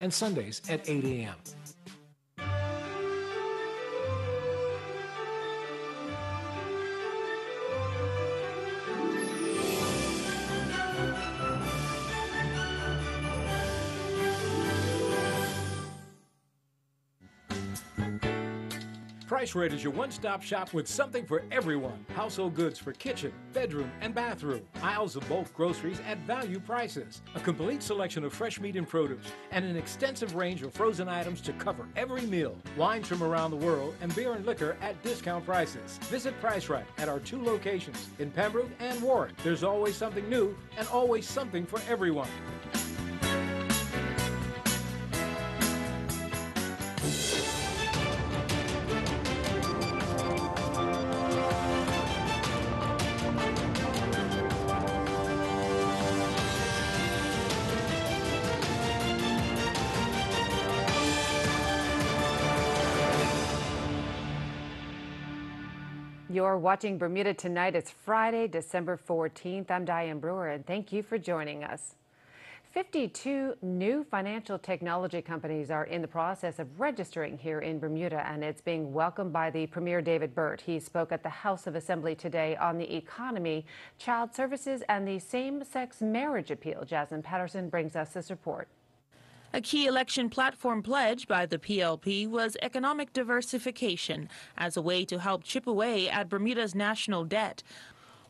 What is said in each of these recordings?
and Sundays at 8 a.m. Price Rate is your one-stop shop with something for everyone. Household goods for kitchen, bedroom, and bathroom. Aisles of bulk groceries at value prices. A complete selection of fresh meat and produce, and an extensive range of frozen items to cover every meal. Wines from around the world, and beer and liquor at discount prices. Visit Price Right at our 2 locations in Pembroke and Warren. There's always something new and always something for everyone. You're watching Bermuda Tonight. It's Friday, December 14th. I'm Diane Brewer, and thank you for joining us. 52 new financial technology companies are in the process of registering here in Bermuda, and it's being welcomed by the Premier David Burt. He spoke at the House of Assembly today on the economy, child services, and the same-sex marriage appeal. Jasmine Patterson brings us this report. A key election platform pledge by the PLP was economic diversification as a way to help chip away at Bermuda's national debt.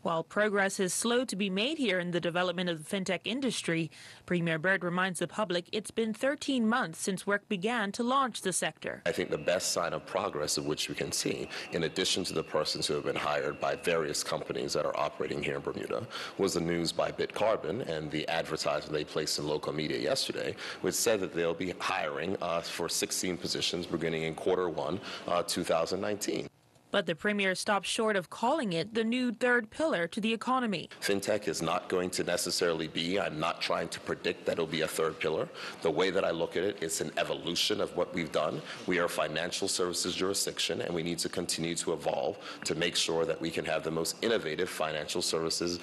While progress is slow to be made here in the development of the fintech industry, Premier Burt reminds the public it's been 13 months since work began to launch the sector. I think the best sign of progress of which we can see, in addition to the persons who have been hired by various companies that are operating here in Bermuda, was the news by BitCarbon and the advertisement they placed in local media yesterday, which said that they'll be hiring for 16 positions beginning in Q1 2019. But the Premier stopped short of calling it the new third pillar to the economy. Fintech is not going to necessarily be, I'm not trying to predict that it'll be a third pillar. The way that I look at it, it's an evolution of what we've done. We are a financial services jurisdiction, and we need to continue to evolve to make sure that we can have the most innovative financial services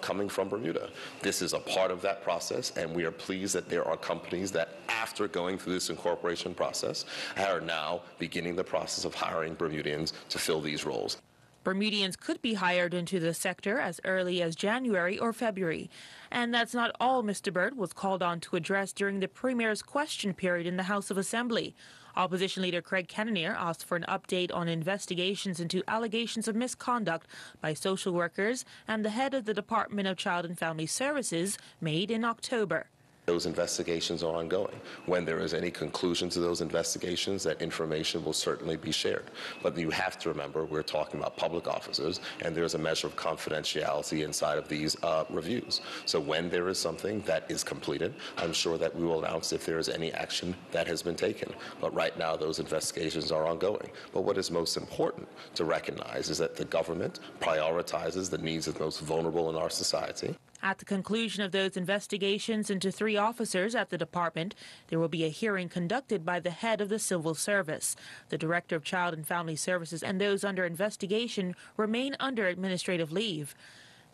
coming from Bermuda. This is a part of that process, and we are pleased that there are companies that, after going through this incorporation process, are now beginning the process of hiring Bermudians to fill these roles. Bermudians could be hired into the sector as early as January or February. And that's not all Mr. Burt was called on to address during the Premier's question period in the House of Assembly. Opposition leader Craig Cannonier asked for an update on investigations into allegations of misconduct by social workers and the head of the Department of Child and Family Services made in October. Those investigations are ongoing. When there is any conclusion to those investigations, that information will certainly be shared. But you have to remember, we're talking about public officers, and there's a measure of confidentiality inside of these reviews. So when there is something that is completed, I'm sure that we will announce if there is any action that has been taken. But right now, those investigations are ongoing. But what is most important to recognize is that the government prioritizes the needs of the most vulnerable in our society. At the conclusion of those investigations into 3 officers at the department, there will be a hearing conducted by the head of the civil service. The director of Child and Family Services and those under investigation remain under administrative leave.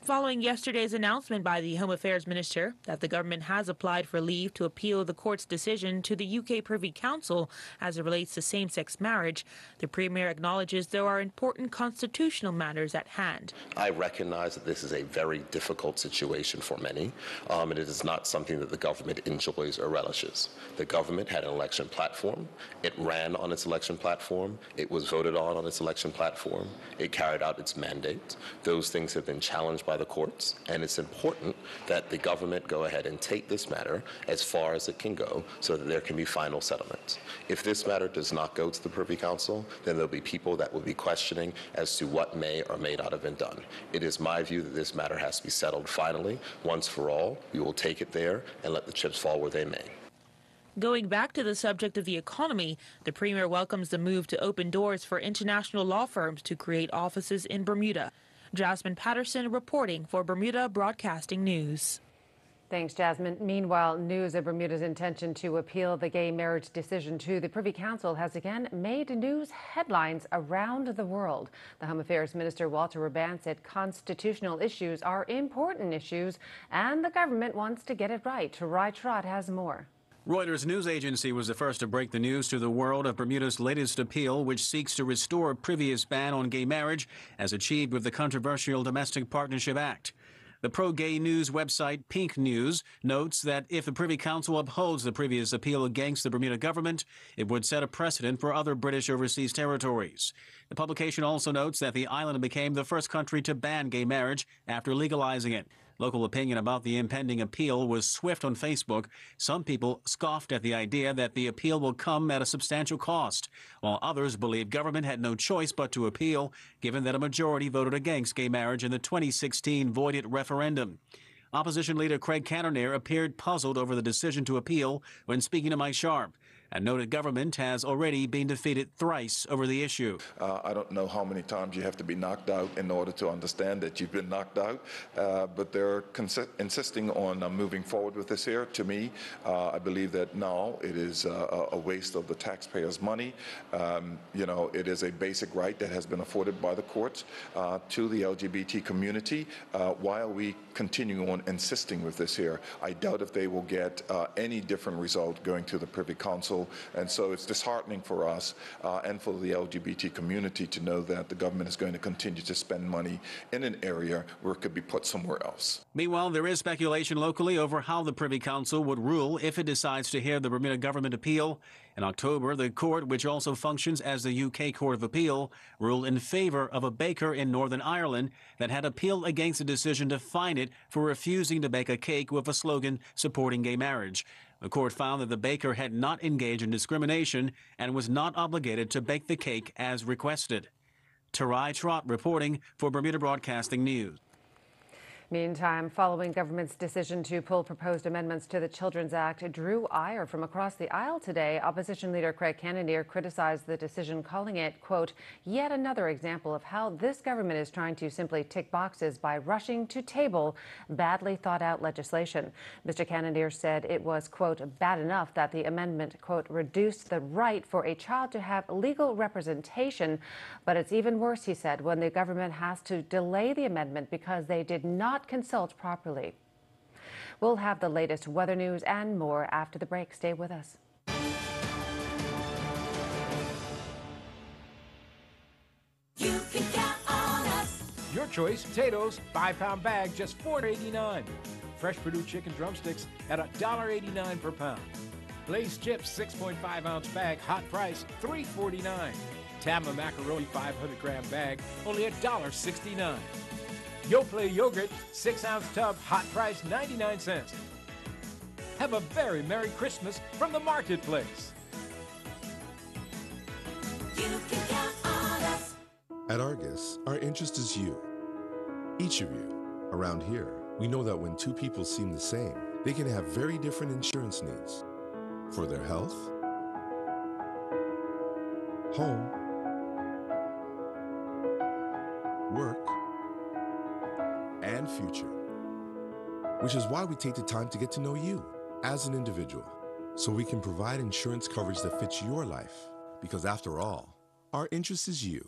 Following yesterday's announcement by the Home Affairs Minister that the government has applied for leave to appeal the court's decision to the UK Privy Council as it relates to same-sex marriage, the Premier acknowledges there are important constitutional matters at hand. I recognize that this is a very difficult situation for many, and it is not something that the government enjoys or relishes. The government had an election platform. It ran on its election platform. It was voted on its election platform. It carried out its mandate. Those things have been challenged by the courts, and it's important that the government go ahead and take this matter as far as it can go so that there can be final settlements. If this matter does not go to the Privy Council, then there'll be people that will be questioning as to what may or may not have been done. It is my view that this matter has to be settled finally, once for all. We will take it there and let the chips fall where they may. Going back to the subject of the economy, the Premier welcomes the move to open doors for international law firms to create offices in Bermuda. Jasmine Patterson reporting for Bermuda Broadcasting News. Thanks, Jasmine. Meanwhile, news of Bermuda's intention to appeal the gay marriage decision to the Privy Council has again made news headlines around the world. The Home Affairs Minister Walter Raban said constitutional issues are important issues and the government wants to get it right. Rai Trott has more. Reuters news agency was the first to break the news to the world of Bermuda's latest appeal, which seeks to restore a previous ban on gay marriage as achieved with the controversial Domestic Partnership Act. The pro-gay news website Pink News notes that if the Privy Council upholds the previous appeal against the Bermuda government, it would set a precedent for other British overseas territories. The publication also notes that the island became the first country to ban gay marriage after legalizing it. Local opinion about the impending appeal was swift on Facebook. Some people scoffed at the idea that the appeal will come at a substantial cost, while others believe government had no choice but to appeal, given that a majority voted against gay marriage in the 2016 voided referendum. Opposition leader Craig Cannonier appeared puzzled over the decision to appeal when speaking to Mike Sharp, and noted government has already been defeated thrice over the issue. I don't know how many times you have to be knocked out in order to understand that you've been knocked out, but they're insisting on moving forward with this here. To me, I believe that now it is a waste of the taxpayers' money. It is a basic right that has been afforded by the courts to the LGBT community. Why are we continuing on insisting with this here? I doubt if they will get any different result going to the Privy Council. And so it's disheartening for us and for the LGBT community to know that the government is going to continue to spend money in an area where it could be put somewhere else. Meanwhile, there is speculation locally over how the Privy Council would rule if it decides to hear the Bermuda government appeal. In October, the court, which also functions as the UK Court of Appeal, ruled in favor of a baker in Northern Ireland that had appealed against the decision to fine it for refusing to bake a cake with a slogan supporting gay marriage. The court found that the baker had not engaged in discrimination and was not obligated to bake the cake as requested. Tarai Trott reporting for Bermuda Broadcasting News. Meantime, following government's decision to pull proposed amendments to the Children's Act drew ire from across the aisle today. Opposition leader Craig Cannonier criticized the decision, calling it, quote, yet another example of how this government is trying to simply tick boxes by rushing to table badly thought out legislation. Mr. Cannonier said it was, quote, bad enough that the amendment, quote, reduced the right for a child to have legal representation. But it's even worse, he said, when the government has to delay the amendment because they did not consult properly. We'll have the latest weather news and more after the break. Stay with us. You can count on us. Your choice, potatoes, 5-pound bag, just $4.89. Fresh Purdue chicken drumsticks at $1.89 per pound. Lay's chips, 6.5-ounce bag, hot price, $3.49. Tama macaroni 500-gram bag, only $1.69. Yoplait yogurt, 6-ounce tub, hot price, 99 cents. Have a very Merry Christmas from the marketplace. You can count on us. At Argus, our interest is you. Each of you. Around here, we know that when two people seem the same, they can have very different insurance needs. For their health, home, work, and future. Which is why we take the time to get to know you as an individual, so we can provide insurance coverage that fits your life. Because after all, our interest is you.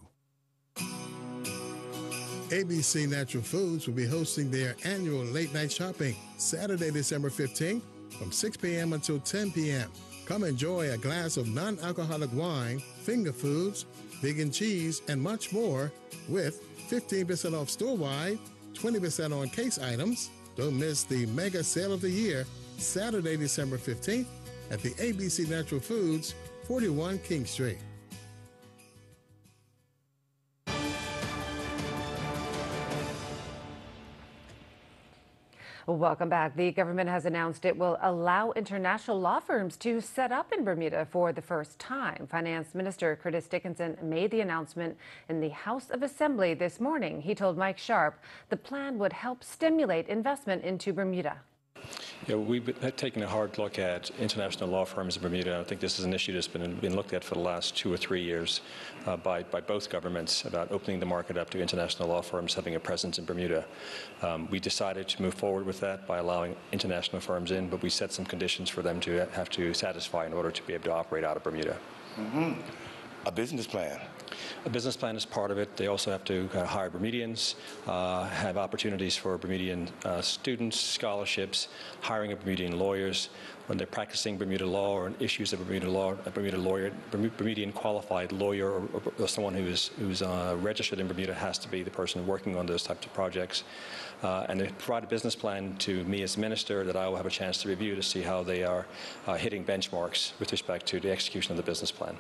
ABC Natural Foods will be hosting their annual late night shopping Saturday, December 15th from 6 p.m. until 10 p.m. Come enjoy a glass of non-alcoholic wine, finger foods, vegan cheese, and much more with 15% off store-wide, 20% on case items. Don't miss the mega sale of the year, Saturday, December 15th at the ABC Natural Foods, 41 King Street. Welcome back. The government has announced it will allow international law firms to set up in Bermuda for the first time. Finance Minister Curtis Dickinson made the announcement in the House of Assembly this morning. He told Mike Sharp the plan would help stimulate investment into Bermuda. Yeah, we've taken a hard look at international law firms in Bermuda. I think this is an issue that's been looked at for the last 2 or 3 years by both governments about opening the market up to international law firms having a presence in Bermuda. We decided to move forward with that by allowing international firms in, but we set some conditions for them to have to satisfy in order to be able to operate out of Bermuda. Mm-hmm. A business plan. A business plan is part of it. They also have to hire Bermudians, have opportunities for Bermudian students, scholarships, hiring of Bermudian lawyers. when they're practicing Bermuda law or issues of Bermuda law, a Bermudian qualified lawyer or someone who's registered in Bermuda has to be the person working on those types of projects. And they provide a business plan to me as minister that I will have a chance to review to see how they are hitting benchmarks with respect to the execution of the business plan.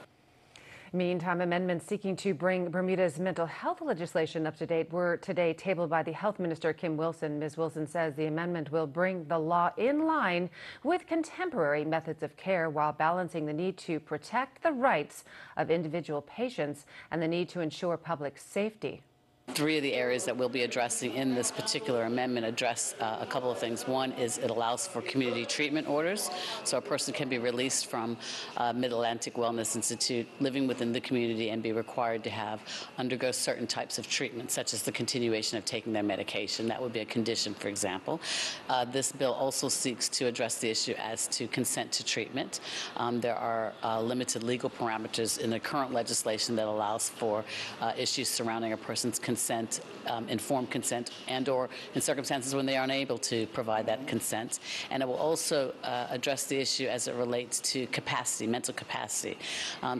Meantime, amendments seeking to bring Bermuda's mental health legislation up to date were today tabled by the Health Minister, Kim Wilson. Ms. Wilson says the amendment will bring the law in line with contemporary methods of care while balancing the need to protect the rights of individual patients and the need to ensure public safety. Three of the areas that we'll be addressing in this particular amendment address a couple of things. One is it allows for community treatment orders, so a person can be released from Mid-Atlantic Wellness Institute, living within the community, and be required to undergo certain types of treatment, such as the continuation of taking their medication. That would be a condition, for example. This bill also seeks to address the issue as to consent to treatment. There are limited legal parameters in the current legislation that allows for issues surrounding a person's consent, informed consent, and or in circumstances when they are unable to provide that consent. And it will also address the issue as it relates to capacity, mental capacity.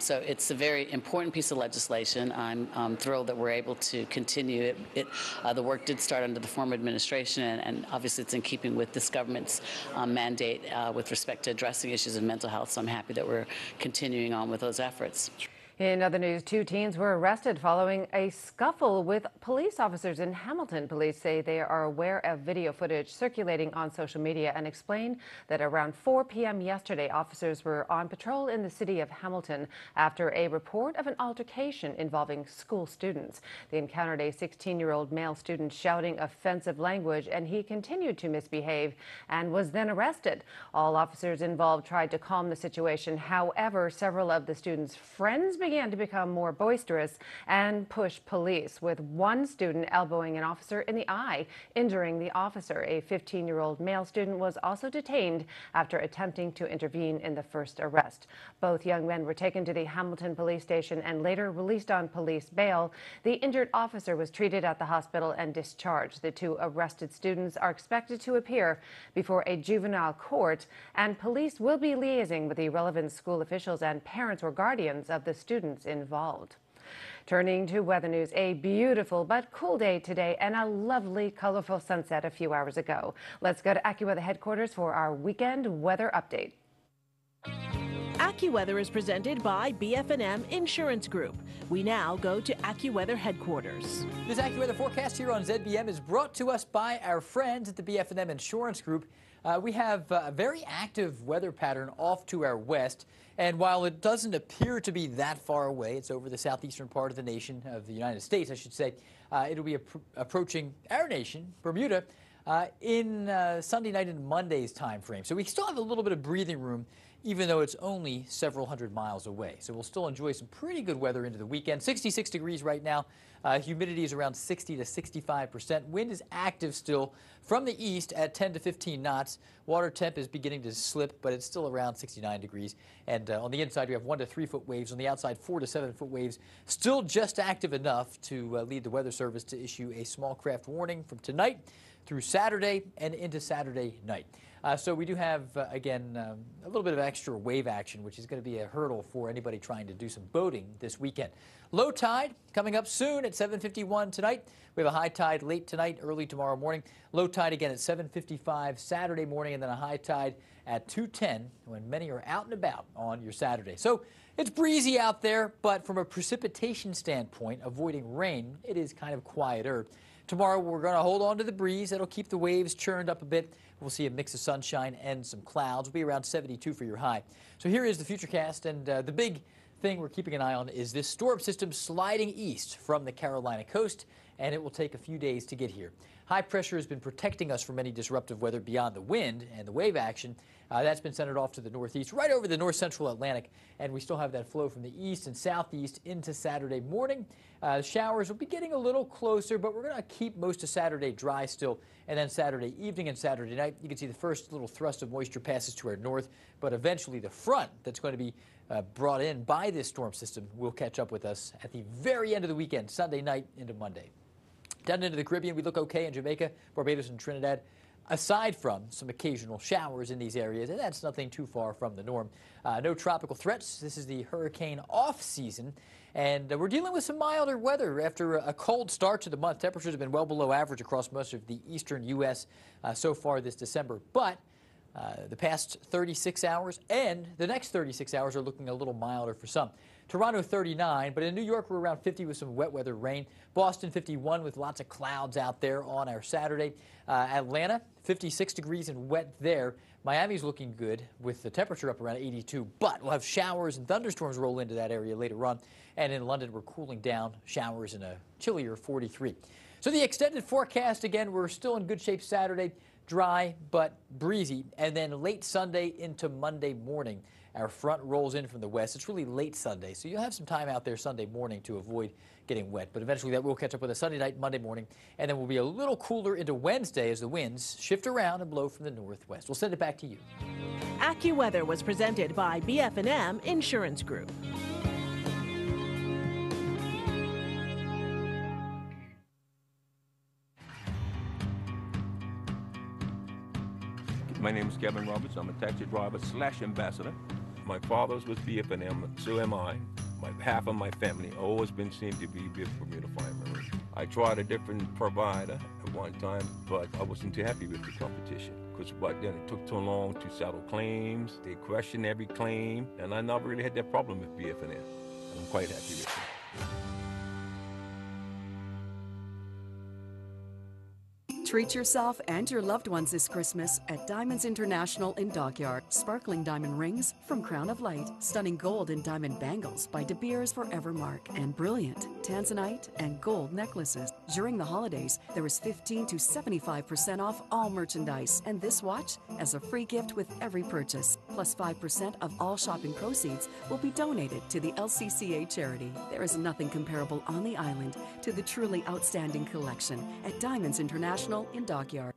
So it's a very important piece of legislation. I'm thrilled that we're able to continue it. The work did start under the former administration, and obviously it's in keeping with this government's mandate with respect to addressing issues of mental health. So I'm happy that we're continuing on with those efforts. In other news, 2 teens were arrested following a scuffle with police officers in Hamilton. Police say they are aware of video footage circulating on social media and explain that around 4 p.m. yesterday, officers were on patrol in the city of Hamilton after a report of an altercation involving school students. They encountered a 16-year-old male student shouting offensive language, and he continued to misbehave and was then arrested. All officers involved tried to calm the situation. However, several of the students' friends began to become more boisterous and push police, with one student elbowing an officer in the eye, injuring the officer. A 15-year-old male student was also detained after attempting to intervene in the first arrest. Both young men were taken to the Hamilton police station and later released on police bail. The injured officer was treated at the hospital and discharged. The 2 arrested students are expected to appear before a juvenile court, and police will be liaising with the relevant school officials and parents or guardians of the students involved. Turning to weather news, a beautiful but cool day today and a lovely, colorful sunset a few hours ago. Let's go to AccuWeather headquarters for our weekend weather update. AccuWeather is presented by BF&M Insurance Group. We now go to AccuWeather headquarters. This AccuWeather forecast here on ZBM is brought to us by our friends at the BF&M Insurance Group. We have a very active weather pattern off to our west, and while it doesn't appear to be that far away, it's over the southeastern part of the nation, of the United States, I should say. It'll be approaching our nation, Bermuda, in Sunday night and Monday's time frame. So we still have a little bit of breathing room, even though it's only several hundred miles away. So we'll still enjoy some pretty good weather into the weekend. 66 degrees right now. Humidity is around 60 to 65%. Wind is active still from the east at 10 to 15 knots. Water temp is beginning to slip, but it's still around 69 degrees. And on the inside, we have 1 to 3 foot waves. On the outside, 4 to 7 foot waves. Still just active enough to lead the Weather Service to issue a small craft warning from tonight through Saturday and into Saturday night. So we do have, again, a little bit of extra wave action, which is going to be a hurdle for anybody trying to do some boating this weekend. Low tide coming up soon at 7:51 tonight. We have a high tide late tonight, early tomorrow morning. Low tide again at 7:55 Saturday morning, and then a high tide at 2:10 when many are out and about on your Saturday. So it's breezy out there, but from a precipitation standpoint, avoiding rain, it is kind of quieter. Tomorrow, we're going to hold on to the breeze. That'll keep the waves churned up a bit. We'll see a mix of sunshine and some clouds. We'll be around 72 for your high. So here is the futurecast, and the big thing we're keeping an eye on is this storm system sliding east from the Carolina coast, and it will take a few days to get here. High pressure has been protecting us from any disruptive weather beyond the wind and the wave action. That's been centered off to the northeast, right over the north-central Atlantic, and we still have that flow from the east and southeast into Saturday morning. Showers will be getting a little closer, but we're going to keep most of Saturday dry still, and then Saturday evening and Saturday night, you can see the first little thrust of moisture passes to our north, but eventually the front that's going to be brought in by this storm system will catch up with us at the very end of the weekend, Sunday night into Monday. Down into the Caribbean, we look okay in Jamaica, Barbados, and Trinidad. aside from some occasional showers in these areas, and that's nothing too far from the norm. No tropical threats. This is the hurricane off season, and we're dealing with some milder weather after a cold start to the month. Temperatures have been well below average across most of the eastern U.S. So far this December, but the past 36 hours and the next 36 hours are looking a little milder for some. Toronto 39, but in New York we're around 50 with some wet weather rain. Boston 51 with lots of clouds out there on our Saturday. Atlanta 56 degrees and wet there. Miami's looking good with the temperature up around 82, but we'll have showers and thunderstorms roll into that area later on. And in London we're cooling down, showers in a chillier 43. So the extended forecast, again, we're still in good shape Saturday. Dry but breezy, and then late Sunday into Monday morning, our front rolls in from the west. It's really late Sunday, so you'll have some time out there Sunday morning to avoid getting wet, but eventually that will catch up with us Sunday night, Monday morning, and then we'll be a little cooler into Wednesday as the winds shift around and blow from the northwest. We'll send it back to you. AccuWeather was presented by BF&M Insurance Group. My name is Kevin Roberts. I'm a taxi driver / ambassador. My father's was BF&M, so am I. Half of my family always been seen to be with Bermuda Fire Marine. I tried a different provider at one time, but I wasn't too happy with the competition because then it took too long to settle claims. They questioned every claim, and I never really had that problem with BF&M. I'm quite happy with it. Treat yourself and your loved ones this Christmas at Diamonds International in Dockyard. Sparkling diamond rings from Crown of Light, stunning gold and diamond bangles by De Beers Forever Mark, and brilliant tanzanite and gold necklaces. During the holidays, there is 15 to 75% off all merchandise, and this watch as a free gift with every purchase. Plus 5% of all shopping proceeds will be donated to the LCCA charity. There is nothing comparable on the island to the truly outstanding collection at Diamonds International in Dockyard.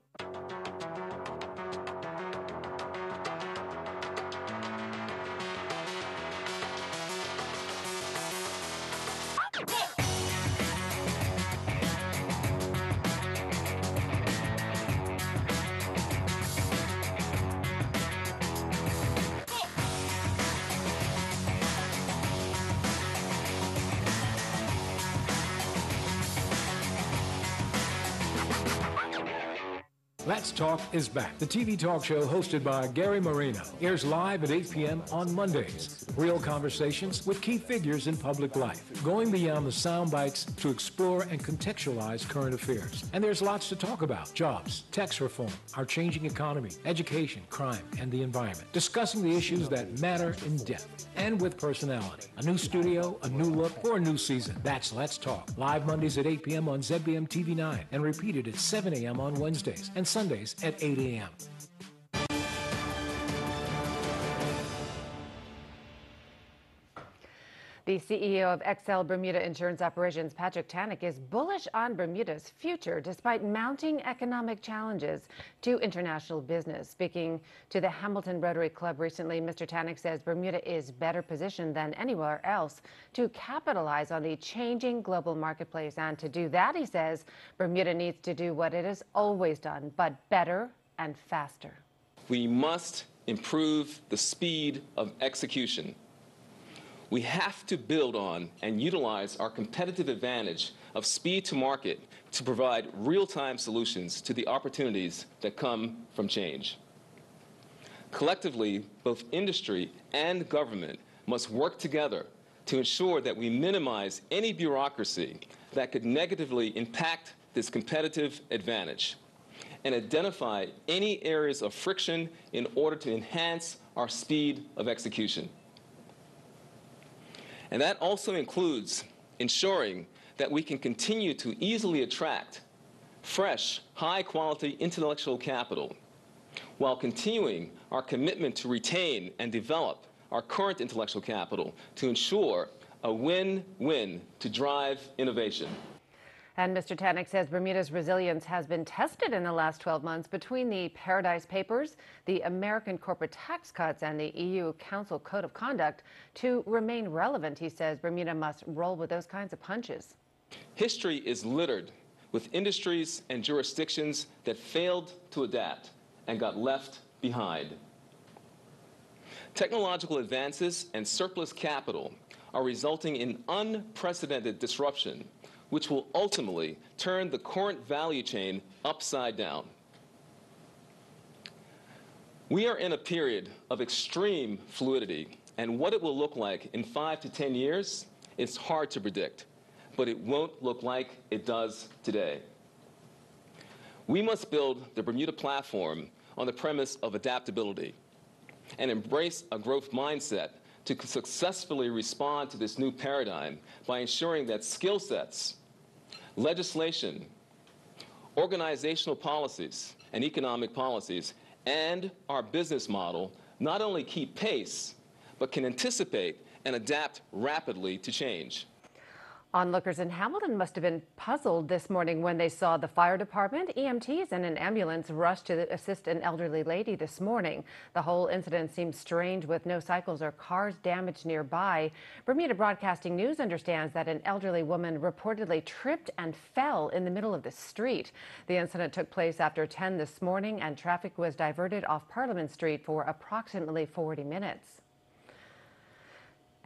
Let's Talk is back. The TV talk show hosted by Gary Marino airs live at 8 p.m. on Mondays. Real conversations with key figures in public life, going beyond the sound bites to explore and contextualize current affairs. And there's lots to talk about: jobs, tax reform, our changing economy, education, crime, and the environment. Discussing the issues that matter in depth and with personality. A new studio, a new look, or a new season. That's Let's Talk. Live Mondays at 8 p.m. on ZBM TV 9 and repeated at 7 a.m. on Wednesdays and Sundays at 8 a.m. The CEO of XL Bermuda Insurance Operations, Patrick Tannick, is bullish on Bermuda's future despite mounting economic challenges to international business. Speaking to the Hamilton Rotary Club recently, Mr. Tannick says Bermuda is better positioned than anywhere else to capitalize on the changing global marketplace. And to do that, he says, Bermuda needs to do what it has always done, but better and faster. We must improve the speed of execution. We have to build on and utilize our competitive advantage of speed to market to provide real-time solutions to the opportunities that come from change. Collectively, both industry and government must work together to ensure that we minimize any bureaucracy that could negatively impact this competitive advantage and identify any areas of friction in order to enhance our speed of execution. And that also includes ensuring that we can continue to easily attract fresh, high-quality intellectual capital while continuing our commitment to retain and develop our current intellectual capital to ensure a win-win to drive innovation. And Mr. Tannick says Bermuda's resilience has been tested in the last 12 months between the Paradise Papers, the American corporate tax cuts, and the EU Council Code of Conduct. To remain relevant, he says Bermuda must roll with those kinds of punches. History is littered with industries and jurisdictions that failed to adapt and got left behind. Technological advances and surplus capital are resulting in unprecedented disruption, which will ultimately turn the current value chain upside down. We are in a period of extreme fluidity, and what it will look like in 5 to 10 years is hard to predict, but it won't look like it does today. We must build the Bermuda platform on the premise of adaptability and embrace a growth mindset to successfully respond to this new paradigm by ensuring that skill sets, legislation, organizational policies, and economic policies, and our business model not only keep pace, but can anticipate and adapt rapidly to change. Onlookers in Hamilton must have been puzzled this morning when they saw the fire department, EMTs, and an ambulance rush to assist an elderly lady this morning. The whole incident seems strange with no cycles or cars damaged nearby. Bermuda Broadcasting News understands that an elderly woman reportedly tripped and fell in the middle of the street. The incident took place after 10 this morning, and traffic was diverted off Parliament Street for approximately 40 minutes.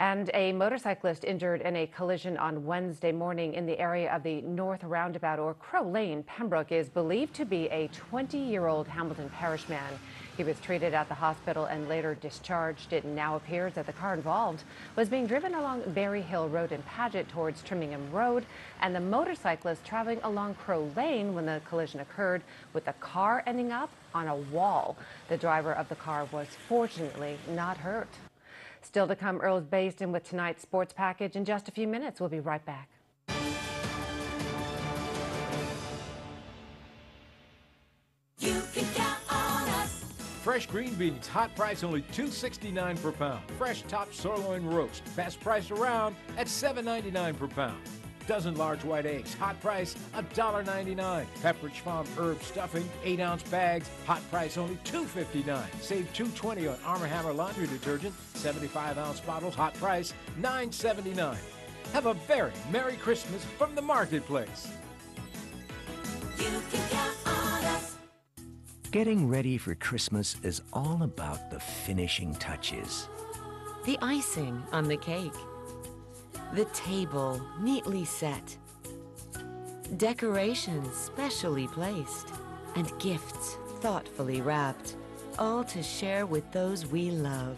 And a motorcyclist injured in a collision on Wednesday morning in the area of the North Roundabout, or Crow Lane, Pembroke, is believed to be a 20-year-old Hamilton Parish man. He was treated at the hospital and later discharged. It now appears that the car involved was being driven along Berry Hill Road in Paget towards Trimmingham Road, and the motorcyclist traveling along Crow Lane when the collision occurred, with the car ending up on a wall. The driver of the car was fortunately not hurt. Still to come, Earl's based in with tonight's sports package. In just a few minutes, we'll be right back. You can count on us. Fresh green beans, hot price only $2.69 per pound. Fresh top sirloin roast, best price around at $7.99 per pound. Dozen large white eggs, hot price $1.99. Pepperidge Farm herb stuffing, 8-ounce bags, hot price only $2.59. Save $2.20 on Arm & Hammer laundry detergent, 75-ounce bottles, hot price $9.79. Have a very Merry Christmas from the marketplace. You can count on us. Getting ready for Christmas is all about the finishing touches. The icing on the cake. The table neatly set. Decorations specially placed. And gifts thoughtfully wrapped. All to share with those we love.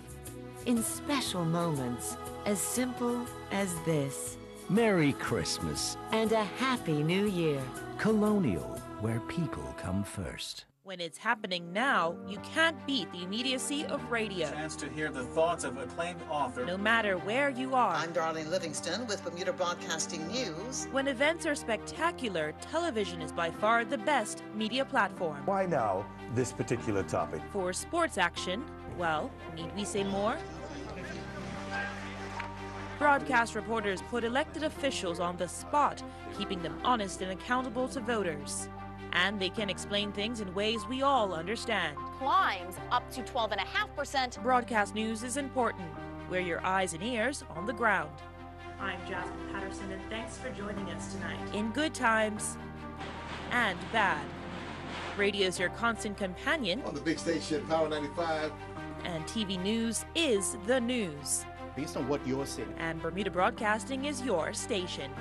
In special moments as simple as this. Merry Christmas. And a Happy New Year. Colonial, where people come first. When it's happening now, you can't beat the immediacy of radio. Chance to hear the thoughts of acclaimed author. No matter where you are. I'm Darlene Livingston with Bermuda Broadcasting News. When events are spectacular, television is by far the best media platform. Why now this particular topic? For sports action, well, need we say more? Broadcast reporters put elected officials on the spot, keeping them honest and accountable to voters. And they can explain things in ways we all understand. Climbs up to 12.5%. Broadcast news is important. We're your eyes and ears on the ground. I'm Jasmine Patterson, and thanks for joining us tonight. In good times and bad. Radio's your constant companion. On the big station, Power 95. And TV news is the news. Based on what you're seeing. And Bermuda Broadcasting is your station.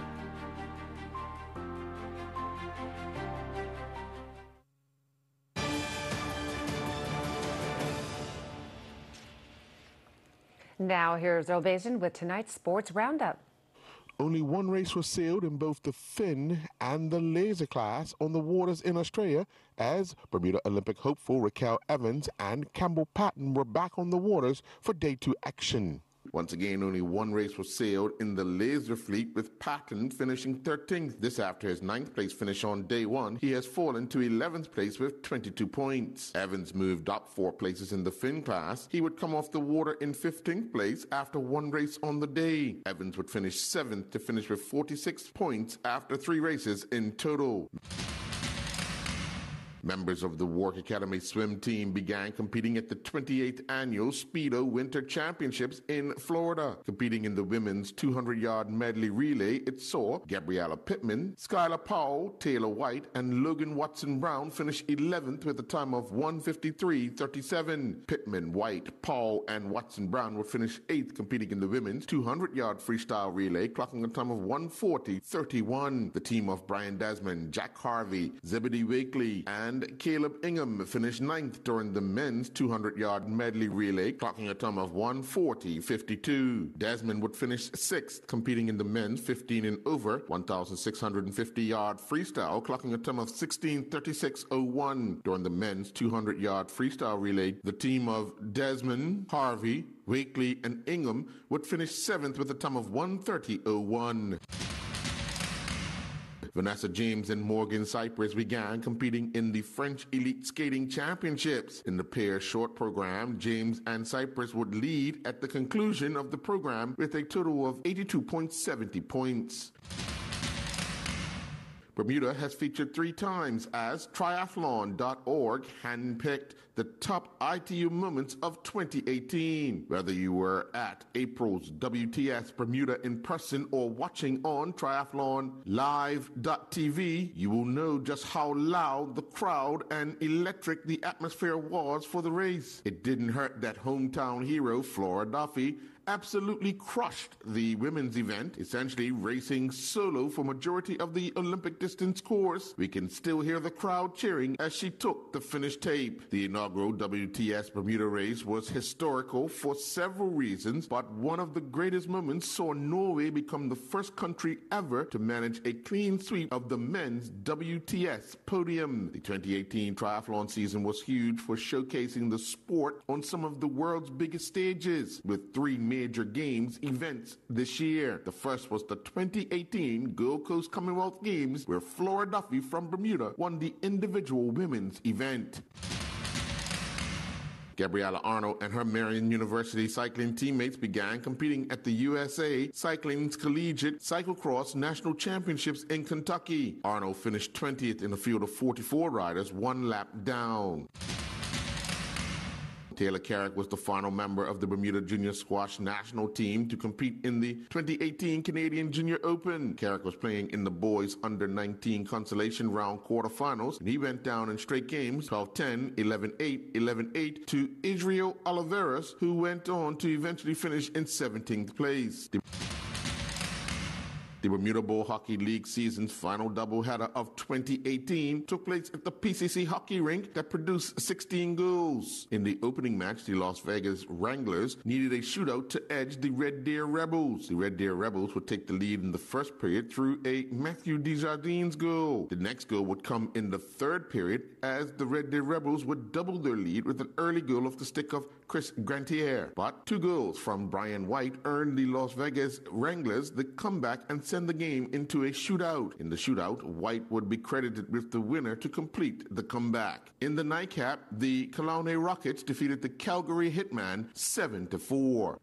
Now here's Earl Basin with tonight's sports roundup. Only one race was sailed in both the fin and the laser class on the waters in Australia as Bermuda Olympic hopeful Raquel Evans and Campbell Patton were back on the waters for Day 2 action. Once again, only one race was sailed in the laser fleet, with Patton finishing 13th. This after his 9th place finish on Day 1. He has fallen to 11th place with 22 points. Evans moved up 4 places in the fin class. He would come off the water in 15th place after one race on the day. Evans would finish 7th to finish with 46 points after 3 races in total. Members of the Work Academy swim team began competing at the 28th Annual Speedo Winter Championships in Florida. Competing in the women's 200-yard medley relay, it saw Gabriella Pittman, Skylar Powell, Taylor White, and Logan Watson-Brown finish 11th with a time of 1:53.37. Pittman, White, Powell, and Watson-Brown would finish 8th competing in the women's 200-yard freestyle relay, clocking a time of 1:40.31. The team of Brian Desmond, Jack Harvey, Zebedee Wakely, and Caleb Ingham finished 9th during the men's 200-yard medley relay, clocking a time of 1:40.52. Desmond would finish 6th, competing in the men's 15 and over 1,650-yard freestyle, clocking a time of 16:36.01. During the men's 200-yard freestyle relay, the team of Desmond, Harvey, Wakely, and Ingham would finish 7th with a time of 1:30.01. Vanessa James and Morgan Cypress began competing in the French Elite Skating Championships. In the pair short program, James and Cypress would lead at the conclusion of the program with a total of 82.70 points. Bermuda has featured 3 times as Triathlon.org handpicked the top ITU moments of 2018. Whether you were at April's WTS Bermuda in person or watching on triathlonlive.tv, you will know just how loud the crowd and electric the atmosphere was for the race. It didn't hurt that hometown hero Flora Duffy absolutely crushed the women's event, essentially racing solo for majority of the Olympic distance course. We can still hear the crowd cheering as she took the finish tape. The inaugural WTS Bermuda race was historical for several reasons, but one of the greatest moments saw Norway become the first country ever to manage a clean sweep of the men's WTS podium. The 2018 triathlon season was huge for showcasing the sport on some of the world's biggest stages, with 3 major games events this year. The first was the 2018 Gold Coast Commonwealth Games, where Flora Duffy from Bermuda won the individual women's event. Gabriella Arnold and her Marion University cycling teammates began competing at the USA Cycling's Collegiate Cyclocross National Championships in Kentucky. Arnold finished 20th in a field of 44 riders, 1 lap down. Taylor Carrick was the final member of the Bermuda Junior Squash national team to compete in the 2018 Canadian Junior Open. Carrick was playing in the boys under-19 consolation round quarterfinals, and he went down in straight games 12-10, 11-8, 11-8 to Israel Oliveras, who went on to eventually finish in 17th place. The Bermuda Bowl Hockey League season's final doubleheader of 2018 took place at the PCC hockey rink that produced 16 goals. In the opening match, the Las Vegas Wranglers needed a shootout to edge the Red Deer Rebels. The Red Deer Rebels would take the lead in the first period through a Matthew Desjardins goal. The next goal would come in the third period as the Red Deer Rebels would double their lead with an early goal off the stick of Chris Grantier. But 2 goals from Brian White earned the Las Vegas Wranglers the comeback and send the game into a shootout. In the shootout, White would be credited with the winner to complete the comeback. In the nightcap, the Kelowna Rockets defeated the Calgary Hitman 7-4.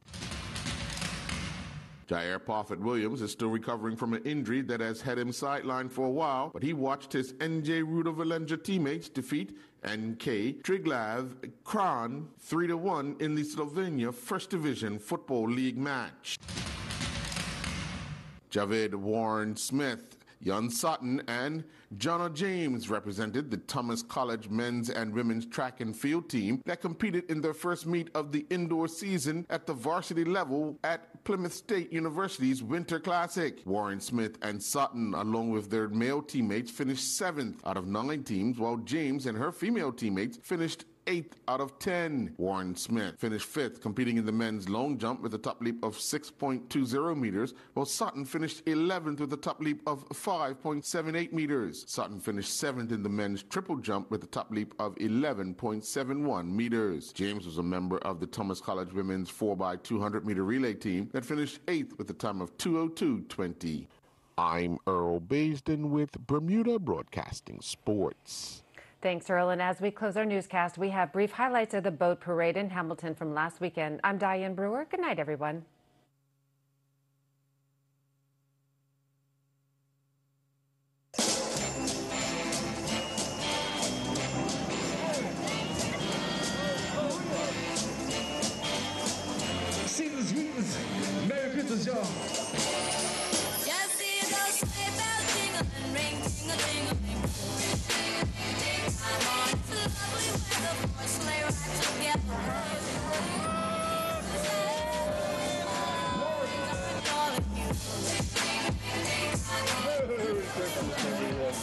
Jair Parfitt-Williams is still recovering from an injury that has had him sidelined for a while, but he watched his NJ Ruda Valenja teammates defeat NK Triglav Kran 3-1 in the Slovenia First Division Football League match. Javed Warren Smith, Jan Sutton, and Jonna James represented the Thomas College men's and women's track and field team that competed in their first meet of the indoor season at the varsity level at Plymouth State University's Winter Classic. Warren Smith and Sutton, along with their male teammates, finished 7th out of 9 teams, while James and her female teammates finished 8th out of 10. Warren Smith finished 5th, competing in the men's long jump with a top leap of 6.20 meters, while Sutton finished 11th with a top leap of 5.78 meters. Sutton finished 7th in the men's triple jump with a top leap of 11.71 meters. James was a member of the Thomas College women's 4x200 meter relay team that finished 8th with a time of 2:02.20. I'm Earl Baisden with Bermuda Broadcasting Sports. Thanks, Earl. And as we close our newscast, we have brief highlights of the boat parade in Hamilton from last weekend. I'm Diane Brewer. Good night, everyone. Greetings. Merry Christmas, y'all. Just see those sleigh bells jingling, ring, ting-a-ting-a-ling. Come on, it's a lovely weather for a sleigh ride together. Merry Christmas, everyone.